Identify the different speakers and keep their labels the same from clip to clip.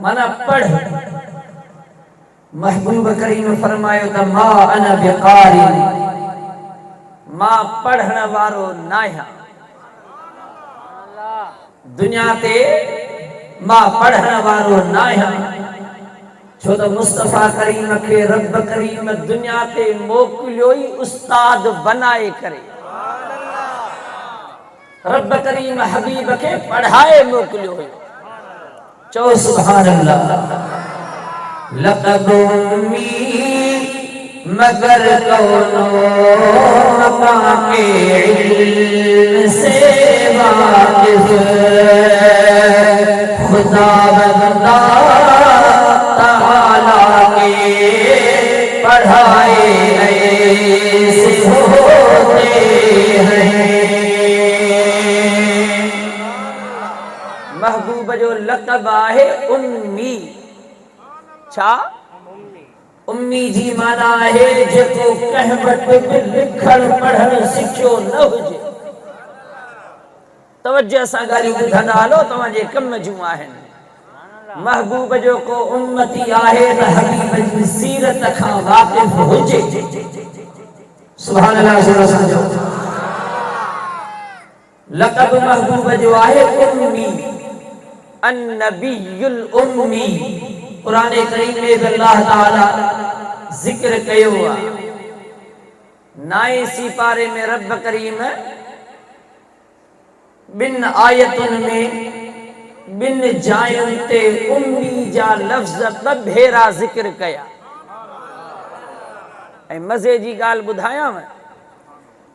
Speaker 1: माना पढ़। महबूब करीम फरमायो त मा अना बिकारी, मां पढ़ण वारो नाहियां। दुनिया ते मां पढ़ण वारो नाहियां, छो त मुस्तफा करीम खे रब करीम दुनिया ते मोकिलियो ई उस्ताद बनाए करे। रब करीम हबीब खे पढ़ाए मोकिलियो हुयो। चओ सुभान अल्लाह। लक़द उम्मी मगर कौनो मकां के इल्म से वाकिफ, खुदा बंदा ताला के पढ़ाए ऐसे होते हैं। महबूब जो लक़ब आहे उम्मी। छा? उम्मी जी माना है जेको कंहिं वटि बि लिखण पढ़ण सिखियो न हुजे। तवज्जो सां ॻाल्हियूं ॿुधंदा हलो, तव्हांजे कम जूं आहिनि। महबूब जो को उम्मती आहे त हबीब जी सीरत खां वाक़िफ़ हुजे। सुभान अल्लाह। लक़ब महबूब जो आहे उम्मी, अन-नबियुल उम्मी। कुरान करीम में अल्लाह ताला जिक्र कयो आहे। 9 सिपारे में रब करीम बिन आयतुन में बिन जायुन ते उम्मी जा लफ्ज़ 2 भेरा जिक्र कया। ऐं मज़े जी ॻाल्हि ॿुधायांव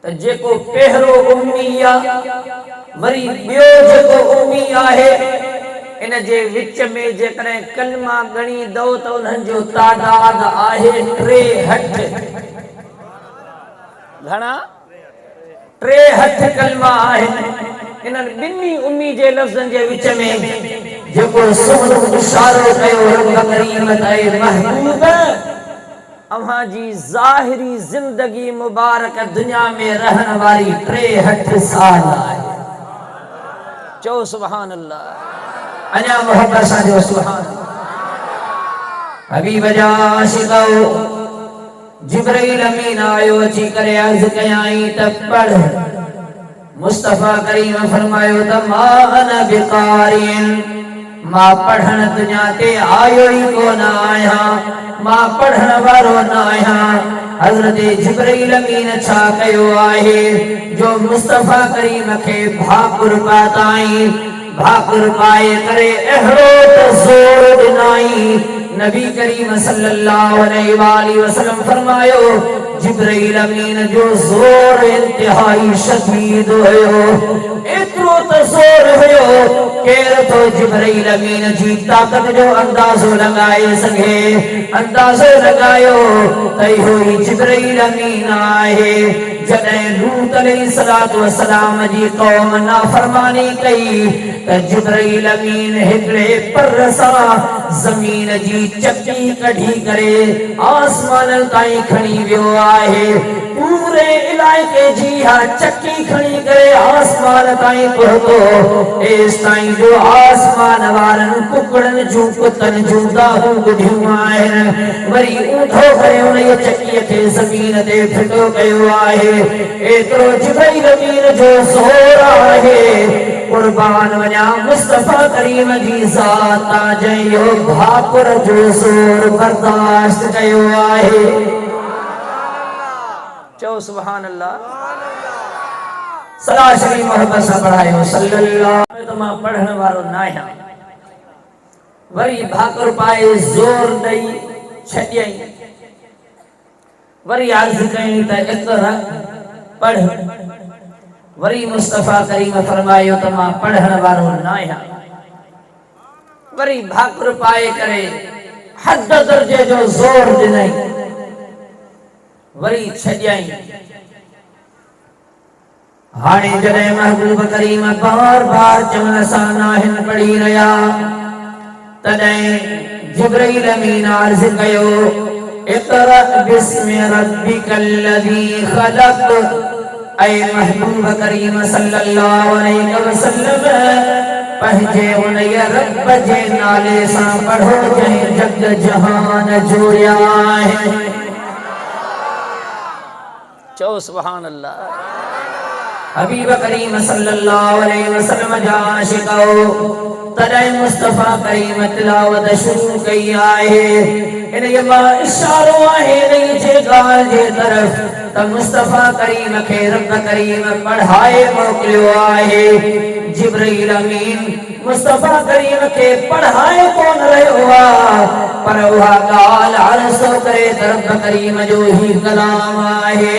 Speaker 1: त जेको पहिरो उम्मी आहे, वरी ॿियो जेको उम्मी आहे, इन जे विच में जेकॾहिं कलमा गणी दो त उन्हनि जो तादाद आहे 63। घणा? 63 कलमा आहिनि। इन्हनि ॿिन्ही उम्मी जे लफ़्ज़नि जे विच में जेको सुहिणो इशारो कयो रब करीम त महबूब, अव्हां जी ज़ाहिरी ज़िंदगी मुबारक दुनिया में रहण वारी 63 साल आहे। चओ सुभान अल्लाह। अञा मोहब्बत सां जो सुभान अल्लाह। हबीब जा आशिक़ो, जिब्राइल अमीन आयो अची करे अर्ज़ कयाई त पढ़। मुस्तफा करीम फरमायो त मा अना बिकारिन, मां पढ़ण दुनिया ते आयो ई कोन आहियां, मां पढ़ण वारो न आहियां। हज़रत जिब्राइल अमीन छा कयो आहे जो मुस्तफा करीम खे भाकुर पाताई। भाकुर पाए करे अहिड़ो त ज़ोर ॾिनाई, नबी करीम सल्लल्लाहु अलैहि वसल्लम फरमायो जिब्राइल अमीन जो ज़ोर इंतहाई शदीद हुयो। एतिरो त ज़ोर हुयो केर तो जिब्राइल अमीन जी ताक़त जो अंदाज़ो लगाए सघे। अंदाज़ो लगायो त इहो ई जिब्राइल अमीन आहे। जॾहिं लूत अलैहिस्सलातु वस्सलाम जी क़ौम नाफरमानी कई त जिब्राइल अमीन हिकिड़े पर सां ज़मीन जी चकी कढी करे आसमान ताईं खणी वियो आहे। पूरे इलाइक़े जी हा चकी खणी करे आसमान ताईं पहुतो। एस ताईं जो आसमान वारनि कुकड़नि जूं कुतनि जूं दाहूं ॿुधियूं आहिनि। वरी ऊंधो करे उन चकीअ खे ज़मीन ते फिटो कयो आहे। एतिरो जिब्राइल अमीन जो ज़ोर आहे। कुर्बान वञा मुस्तफा करीम जी ज़ात जंहिं भाकुर जो ज़ोर बर्दाश्त कयो आहे। चओ सुभान अल्लाह। सला शरीफ मोहब्बत सां पढ़ायो सल्लल्लाहु। त मां पढ़ण वारो न आहियां। वरी भाकुर पाए ज़ोर ॾेई छॾियईं। वरी अर्ज़ कई त इक़रा पढ़। वरी मुस्तफा करीम फरमायो त मां पढ़ण वारो न आहियां। वरी भाकुर पाए करे हद दर्जे जो ज़ोर ॾिनई। वरी छॾियईं। हाणे जॾहिं महबूब करीम बार बार चवण सां नाहिन पढ़ी रहिया, तॾहिं जिब्राइल अमीन अर्ज़ कयो इक़रा बिस्मि रब्बिकल लज़ी ख़लक़। ऐ महबूब करीम सल्लल्लाहु अलैहि वसल्लम, पंहिंजे उन रब जे नाले सां पढ़ो जंहिं जग जहान जोड़िया आहिनि। चओ सुभान अल्लाह। हबीब करीम सल्लल्लाहु अलैहि वसल्लम जा आशिक़ो तॾहिं मुस्तफ़ा करीम तिलावत शुरू कई आहे। इन ये मां इशारो आहे इन जे ॻाल्हि जे तरफ़ त मुस्तफ़ा करीम खे रब करीम पढ़ाए मोकिलियो आहे। जिब्रील अमीन मुस्तफ़ा करीम के पढ़ाए कौन रहियो आहे, पर उहा ॻाल्हि अर्ज़ु करे त रब करीम जो ही कलाम आहे।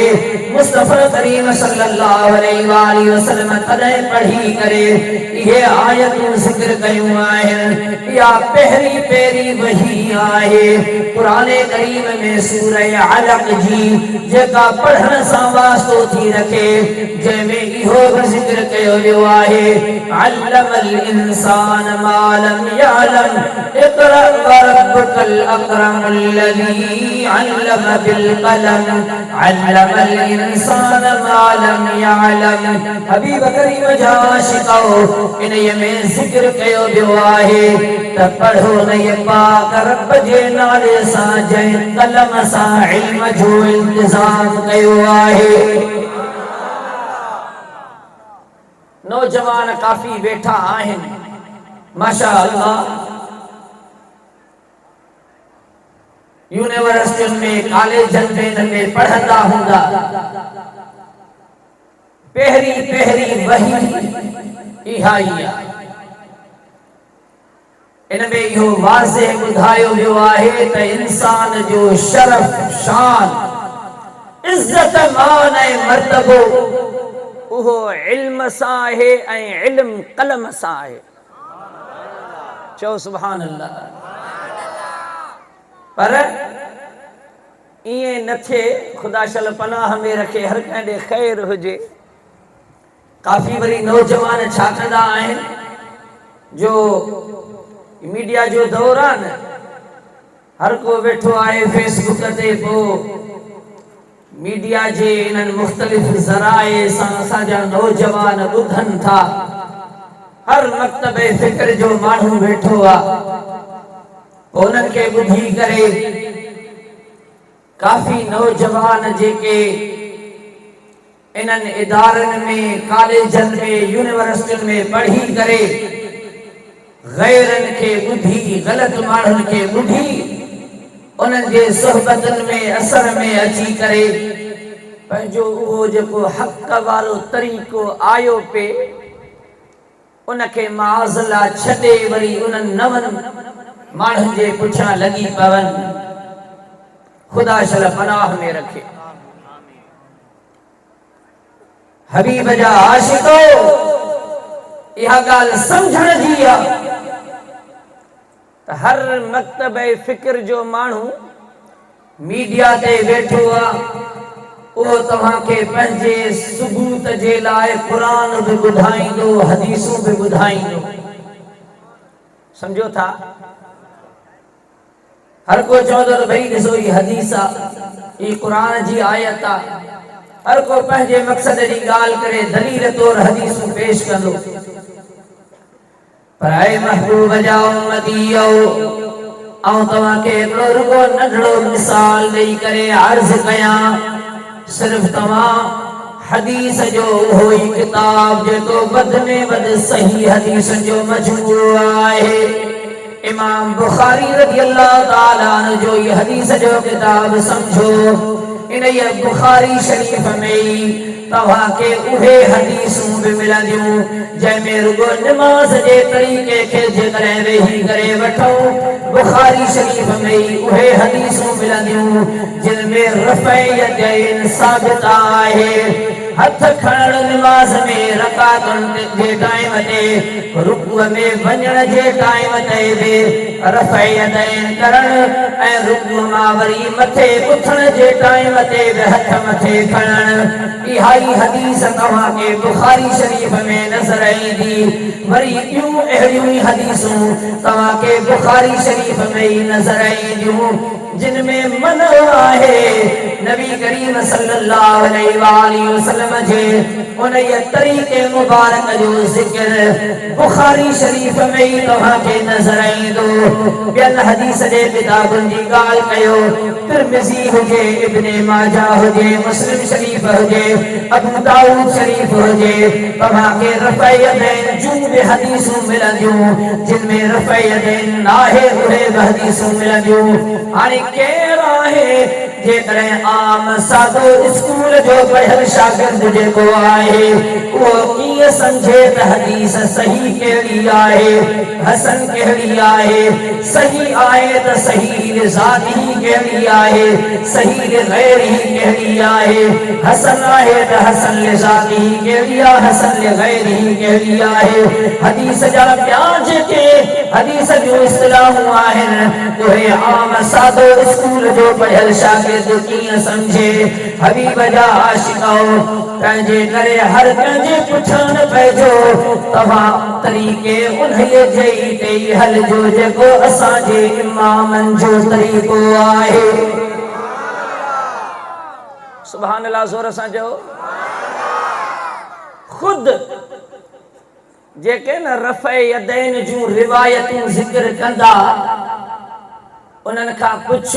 Speaker 1: मुस्तफ़ा करीम सल्लल्लाहु अलैहि वसल्लम तॾहिं पढ़ी करे इहे आयतूं ज़िक्र कयूं आहिनि। इहा पहिरीं वही आहे क़ुरान करीम में सूरह अलक़ जी, जेका पढ़ण सां वास्तो थी रखे, जंहिंमें इहो बि ज़िक्र कयो वियो आहे अल्लमल इंसान मा लम यअलम इक़रा वरब्बुकल अकरमुल्लज़ी अल्लम बिल क़लम अल्लमल इंसान मा लम यअलम। हबीब करीम जा आशिक़ो इन में ज़िक्र कयो वियो आहे त पढ़ो न पाक रब जे नाले सां जंहिं कलम सां इल्म जो इंतज़ाम कयो आहे। नौजवान काफ़ी वेठा आहिनि माशा अल्लाह, यूनिवर्सिटियुनि में कॉलेजनि में पढ़ंदा हूंदा। पहिरीं वही इहा ई आहे। इन में इहो वाज़ेह ॿुधायो वियो आहे त इंसान जो शरफ़, शान, इज़्ज़त, मान ऐं मर्तबो उहो इल्म सां आहे ऐं इल्म कलम सां आहे। चओ सुभान अल्लाह। पर ईअं न थिए, खुदा शल पनाह में रखे, हर कंहिं ॾे ख़ैर हुजे। काफ़ी वरी नौजवान छा कंदा आहिनि, जो मीडिया जो दौर आहे न, हर को वेठो आहे फेसबुक ते, पोइ मीडिया जे इन्हनि मुख़्तलिफ़ ज़राए सां असांजा नौजवान ॿुधनि था। हर मकतबे फ़िक्र जो माण्हू वेठो आहे, पोइ उन्हनि खे ॿुधी करे काफ़ी नौजवान जेके इन्हनि इदारनि में, कॉलेजनि में, यूनिवर्सिटियुनि में पढ़ी करे गैरनि खे ॿुधी, ग़लत माण्हुनि खे ॿुधी, उन्हनि जे सोहबतनि में, असर में अची करे पंहिंजो उहो जेको हक़ वारो तरीक़ो आयो पे, उनखे माज़ला छॾे वरी उन्हनि नवनि माण्हुनि जे पुठियां लॻी पवनि। खुदा शल पनाह में रखे। हबीब जा आशिक़ो इहा ॻाल्हि सम्झण जी आहे त हर मकतबे फ़िक्र जो माण्हू मीडिया ते वेठो आहे, उहो तव्हांखे पंहिंजे सबूत जे लाइ क़ुरान बि ॿुधाईंदो, हदीसूं बि ॿुधाईंदो। सम्झो था? हर को चवंदो त भई ॾिसो ही हदीस आहे, ही क़ुरान जी आयत आहे। हर को पंहिंजे मक़सद जी ॻाल्हि करे दलील तौर हदीसूं पेश कंदो। पर ऐ महबूब जा उम्मतीयो, आऊं तव्हांखे हिकिड़ो रुगो नंढड़ो मिसाल ॾेई करे अर्ज़ कयां। सिर्फ़ तव्हां हदीस जो उहो ई किताब जेको वध में वधि सही हदीस जो मजमूओ आहे, इमाम बुखारी रज़ी अल्लाह ताला अन्हु जो ये हदीस जो किताब समझो। इन ये बुखारी शरीफ में तव्हांखे उहे हदीसूं बि मिलंदियूं जंहिंमें रुगो नमाज़ जे तरीक़े खे जेकॾहिं वेही करे वठो, बुखारी शरीफ में उहे हदीसूं मिलंदियूं जिनमें रफ़अ यदैन साबित आहे। हथ खणण नमाज़ में रकातुनि जे टाइम ते, रुकूअ में वञण जे टाइम ते बि रफ़अ यदैन करण, ऐं रुकूअ मां वरी मथे उथण जे टाइम ते बि हथ मथे खणण, इहा इंतहाई हदीस तव्हां के बुखारी शरीफ में नजर आई थी, वरी यूं अहिड़ियूं हदीसूं तव्हां के बुखारी शरीफ में ही नजर आई थियूं जिनमें मन आहे नबी करीम सल्लल्लाहु अलैहि वसल्लम जे उन तरीके मुबारक जो जिक्र बुखारी शरीफ में ही तव्हां के नजर आई थो। ॿियनि हदीस जे किताबनि जी ॻाल्हि कयो, तिरमिज़ी हुजे, इब्ने माजा हुजे, मुस्लिम शरीफ हुजे, अबू दाऊद शरीफ हुजे, तव्हां के रफ़अ यदैन जूं बि हदीसूं मिलंदियूं जिनमें रफ़अ यदैन नाहे उहे बि हदीसूं मिलंदियूं। हाणे केरु आहे जेकॾहिं आम सादो स्कूल जो पढ़ियल शागिर्द जेको आहे उहो कीअं सम्झे त हदीस सही कहिड़ी आहे, हसन कहिड़ी आहे, सही आहे त सही ज़ाती कहिड़ी आहे, सही गैरी कहिड़ी आहे, हसन आहे त हसन ज़ाती कहिड़ी आहे, हसन गैरी कहिड़ी आहे। हदीस जा ॿिया जेके हदीस जूं इस्तिलाहूं आहिनि उहे आम सादो स्कूल जो पढ़ियल शागिर्द कीअं समझे। हबीब जा आशिक़ो तंहिंजे करे हर कंहिंजे पुठियां न पइजो, तव्हां तरीक़े उन्हीअ जे ई ते ई हलिजो जेको असांजे इमामनि जो तरीक़ो आहे। सुभान अल्लाह, ज़ोर सां चओ। खुद जेके न रफ़अ यदैन जूं रिवायतूं ज़िक्र कंदा उन्हनि खां पुछ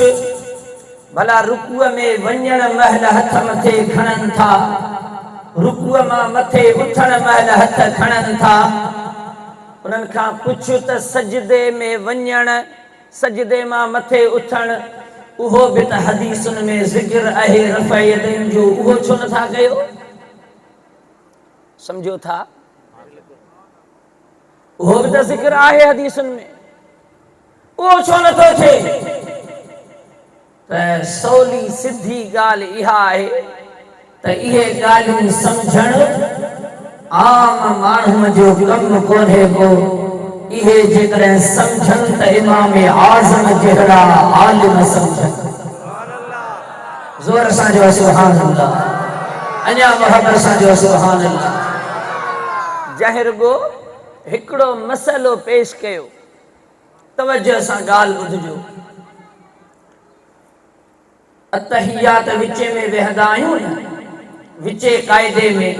Speaker 1: भला रुकुअ में वञण महिल हथ मथे खणनि था, रुकुअ मां मथे उथण महिल हथ खणनि था, उन्हनि खां पुछ त सजदे में वञण, सजदे मां मथे उथण उहो बि त हदीसुनि में ज़िक्र आहे रफ़अ यदैन जो, उहो छो नथा कयो? समझो था, उहो बि त ज़िक्र आहे हदीसुनि में, उहो छो नथो थिए? त सवली सिधी ॻाल्हि इहा आहे त इहे ॻाल्हियूं सम्झण आम माण्हूअ जो कमु कोन्हे को। इहे जेकॾहिं सम्झनि त इमाम आज़म जहिड़ा आलिम सम्झनि। ज़ोर सां जो सुभान अल्लाह, अञा मोहब्बत सां जो सुभान अल्लाह। ज़ाहिर गो हिकिड़ो मसइलो पेश कयो, तवज्जो सां ॻाल्हि ॿुधिजो। अतहियात विचे में वेहंदा आहियूं न, विचे क़ाइदे में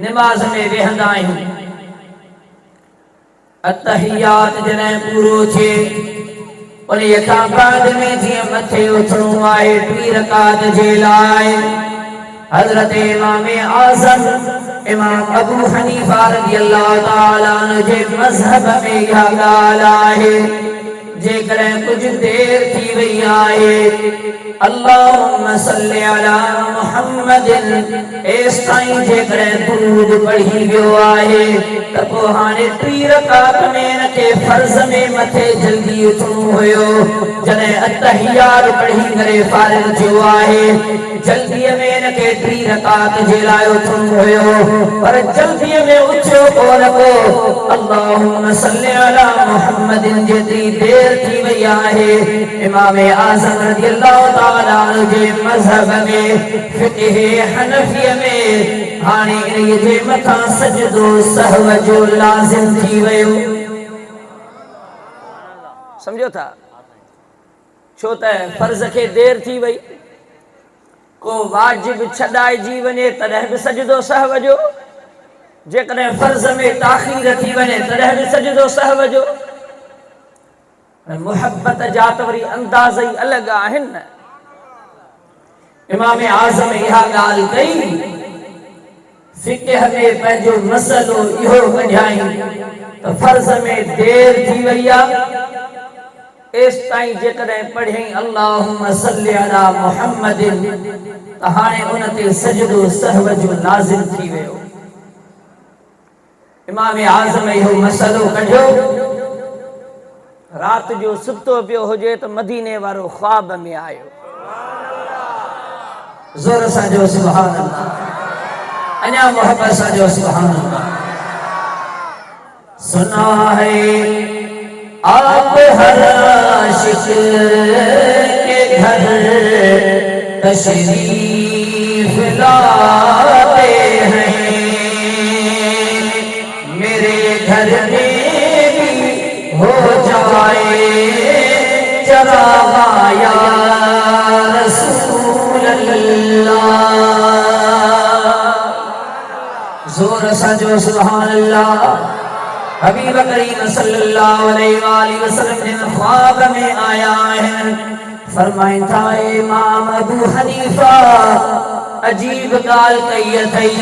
Speaker 1: निमाज़ में वेहंदा आहियूं। अतहियात जॾहिं पूरो थिए उन खां बाद में जीअं मथे उथणो आहे 2 रकात जे लाइ हज़रत इमाम आज़म इमाम अबू हनीफा रज़ियल्लाहु ताला अन्हु जे मज़हब में इहा ॻाल्हि आहे। जेकॾहिं कुझु देर थी वई आहे अल्लाहुम्मा सल्ली अला मुहम्मदिन एस ताईं जेकॾहिं दुरूद पढ़ी वियो आहे त पोइ हाणे 3 रकात में इनखे फर्ज़ में मथे जल्दी उथणो हुयो। जॾहिं अतहियात पढ़ी करे फारिग थियो आहे जल्दीअ में इनखे 3 रकात जे लाइ उथणो हुयो, पर जल्दीअ में उथियो कोन को। अल्लाहुम्मा सल्ली अला मुहम्मदिन जेतिरी देर थी वई आहे इमाम आज़म रज़ियल्लाहु ताला अन्हु जे मज़हब में फ़िक़्ह हनफ़ी में हाणे इन जे मथां सजदो सहव जो लाज़िम थी वियो। समझो था, छो त फर्ज़ खे देर थी वई, को वाजिब छॾाइजी वञे तॾहिं बि सजदो सहव जो, जेकॾहिं फर्ज़ में ताख़ीर थी वञे तॾहिं बि सजदो सहव जो। मुहब्बत जा त वरी अंदाज़ ई अलॻि आहिनि न। इमाम आज़म इहा ॻाल्हि कई, फ़िक़्ह में पंहिंजो मसइलो इहो कढियाई त फर्ज़ में देर थी वई आहे एस ताईं जेकॾहिं पढ़ियईं अल्लाहुम्मा सल्ली अला मुहम्मदिन त हाणे उन ते सजदो सहव जो लाज़िम थी वियो। इमाम आज़म इहो मसइलो कढियो, रात जो सुतो पियो हुजे त मदीने वारो ख्वाब में आयो। ज़ोर सां जो सुभान अल्लाह, अञा मोहब्बत सां जो सुभान अल्लाह। सुना है आप हर आशिक़ के घर तशरीफ लाते आते हैं, मेरे घर में भी हो जाए चरागा या रसूल अल्लाह। जोर सजो सुभान अल्लाह। हबीब करीम सल्लल्लाहु अलैहि वसल्लम ने ख्वाब में आया है, फरमाया इमाम अबू हनीफा अजीब गाल कई अथई,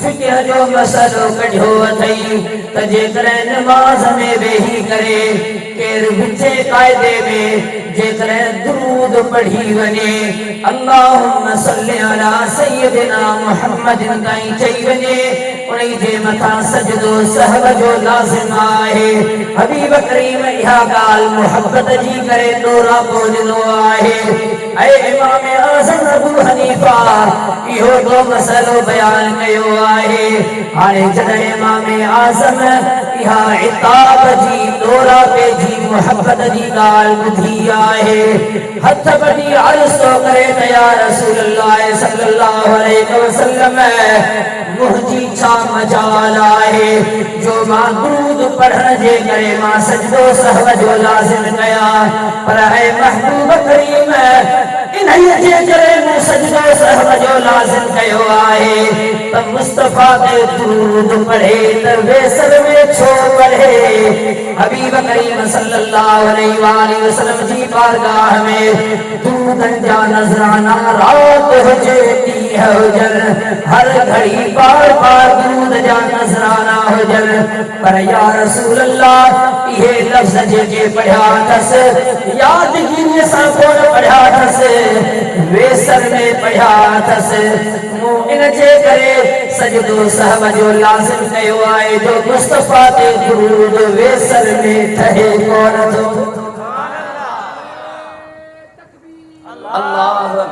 Speaker 1: फिक्र जो मसलो कढो अथई, तजे करे नमाज में वेही करे केर विचे कायदे में जेकरे दुरूद पढ़ी वने अल्लाहुम्मा सल्ली अला सय्यदिना मुहम्मदिन ताईं चई वने, उन्हीं जे मथा सजदो सहब जो लाज़िम आहे। हबीब करीम इहा गाल मोहब्बत जी करे तोरा पहुंचदो आहे। ऐ इमाम आज़म अबू हनीफा इहो तो मसलो बयान कयो आहे। हाणे जॾहिं इमाम आज़म इहा इताब जी तोरा पे जी मोहब्बत जी गाल ॿुधी आहे, हथ बड़ी अर्ज़ तो करे त या रसूल अल्लाह सल्लल्लाहु अलैहि वसल्लम मुंहिंजी छा मजाल आहे जो मां दुरूद पढ़ण जे करे मां सजदो सहव जो लाज़िम कया, पर है महबूब करीम इन्हीं जे करे मूं सजदो सहव जो लाज़िम कयो आहे त मुस्तफा ते दुरूद पढ़े त वेसल में छो पढ़े। हबीब करीम सल्लल्लाहु अलैहि वसल्लम जी बारगाह में दुरूदन जा नजराना रात हुजे ॾींह हुजन, हर घड़ी बार बार दुरूद जा नजराना हुजन, पर या रसूल अल्लाह इहे लफ्ज़ जेके पढ़िया अथस यादगिरीअ सां कोन पढ़िया अथस, वेसर में पढ़िया अथस। मूं इन जे करे सजदो सहब जो लाज़िम कयो आहे जो मुस्तफा ते दुरूद वेसर में ठहे कोन थो। अल्लाह